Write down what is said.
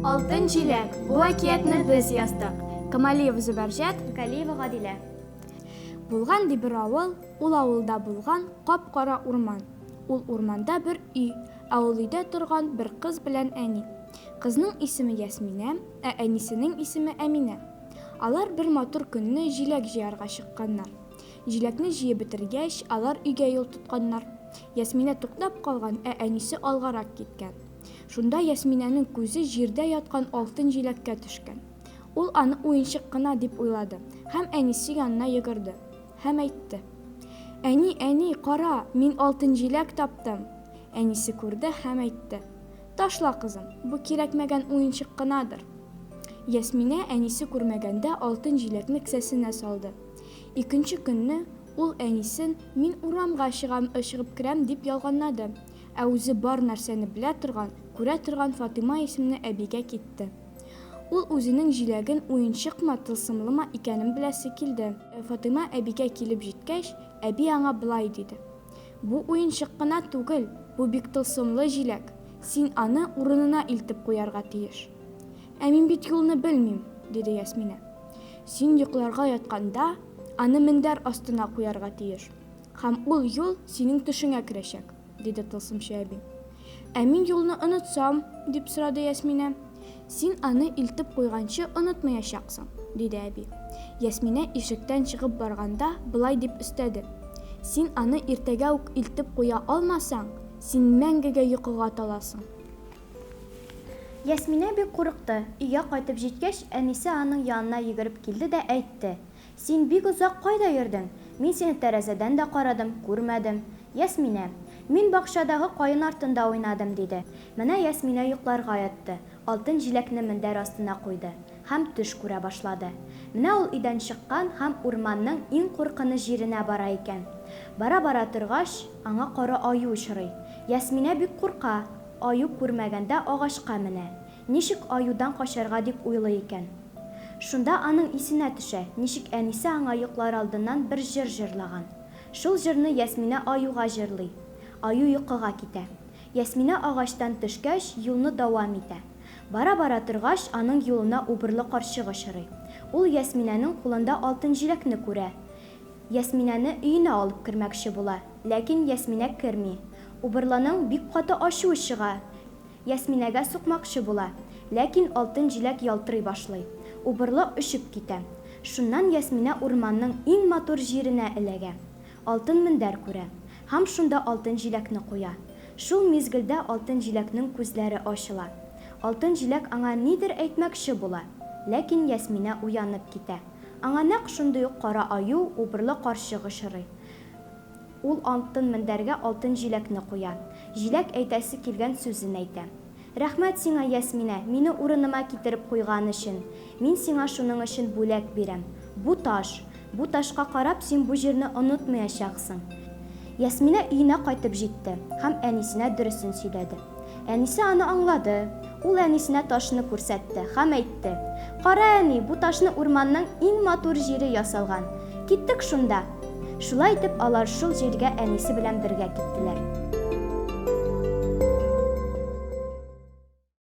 Алтын җиләк. Бу әкиятне без яздык. Камалиев Зөбәрҗәт, Галиева Гадилә. булган ди бер авыл, ул авылда булган кап-кара урман. Ул урманда бер өй, ә ул өйдә торган бер кыз белән әни. Кызның исеме Ясминә, ә әнисенең исеме Әминә. Алар бер матур көнне җиләк җыярга чыкканнар. Җиләкне җыеп бетергәч, алар өйгә юл тотканнар. Ясминә туктап калган, ә әнисе алгарак киткән. Шунда Ясминәнең күзе җирдә яткан алтын җиләккә төшкән. Ул аны уенчык кына дип уйлады һәм әнисе янына йөгерде һәм әйтте: "Әни, әни, кара, мин алтын җиләк таптым." Әнисе күрде һәм әйтте: "Ташла, кызым, бу кирәкмәгән уенчык кынадыр." Ясминә әнисе күрмәгәндә алтын җиләкне кесәсенә салды. Икенче көнне ул әнисен "Мин урамга чыгып керәм" дип ялганлады, ә үзе бар нәрсәне белә торган, күрә торган Фатыйма исемле әбигә китте. Ул үзенең җиләген уенчыкмы, тылсымлымы икәнен беләсе килде. Фатыйма әбигә килеп җиткәч, әби аңа былай диде: "Бу уенчык кына түгел, бу бик тылсымлы җиләк. Син аны урынына илтеп куярга тиеш." "Ә мин бит юлны белмим", диде Ясминә. "Син йокларга ятканда, аны мендәр астына куярга тиеш. Һәм ул юл синең төшеңә керәчәк", диде тылсымчы әби. "Ә мин юлны онытсам", дип сорады Ясминә. "Син аны илтеп куйганчы онытмаячаксың", диде әби. Ясминә ишектән чыгып барганда былай дип өстәде: "Син аны иртәгә үк илтеп куя алмасаң, син мәңгегә йокыга таласың." Ясминә бик курыкты. Өйгә кайтып җиткәч, әнисе аның янына йөгереп килде дә әйтте: "Син бик озак кайда йөрдең? Мин сине тәрәзәдән дә карадым, күрмәдем." "Ясминә, мин бакчадагы каен артында уйнадым", диде. Менә Ясминә йокларга ятты. Алтын җиләкне мендәр астына куйды һәм төш күрә башлады. Менә ул өйдән чыккан һәм урманның иң куркыныч җиренә бара икән. Бара-бара торгач, аңа кара аю очрый. Ясминә бик курка. Аю күрмәгәндә агачка менә. Ничек аюдан качарга дип уйлый икән. Шунда аның исенә төшә, ничек әнисе аңа йоклар алдыннан бер җыр җырлаган. Шул җырны Ясминә аюга җырлый. Аю йокыга китә. Ясминә агачтан төшкәч, юлны дәвам итә. Бара-бара торгач, аның юлына убырлы карчык очрый. Ул Ясминәнең кулында алтын җиләкне күрә. Ясминәне өенә алып кермәкче була, ләкин Ясминә керми. Убырлының бик каты ачуы чыга. Ясминәгә сукмакчы була, ләкин алтын җиләк ялтырый башлый. Убырлы очып китә. Шуннан Ясминә урманның иң матур җиренә эләгә. Алтын мендәр күрә һәм шунда алтын җиләкне куя. Шул мизгелдә алтын җиләкнең күзләре ачыла. Алтын җиләк аңа нидер әйтмәкче була, ләкин Ясминә уянып китә. Аңа нәкъ шундый ук кара аю, убырлы карчык очрый. Ул алтын мендәргә алтын җиләкне куя. Җиләк әйтәсе килгән сүзен әйтә: "Рәхмәт сиңа, Ясминә, мине урыныма китереп куйган өчен. Мин сиңа шуның өчен бүләк бирәм. Бу таш. Бу ташка карап син бу җирне онытмаячаксың." Ясминә өенә кайтып җитте һәм әнисенә дөресен сөйләде. Әнисе аны аңлады. Ул әнисенә ташны күрсәтте һәм әйтте: "Кара, әни, бу ташны урманның иң матур җире ясалган. Киттек шунда." Шулай итеп, алар шул җиргә әнисе белән бергә киттеләр.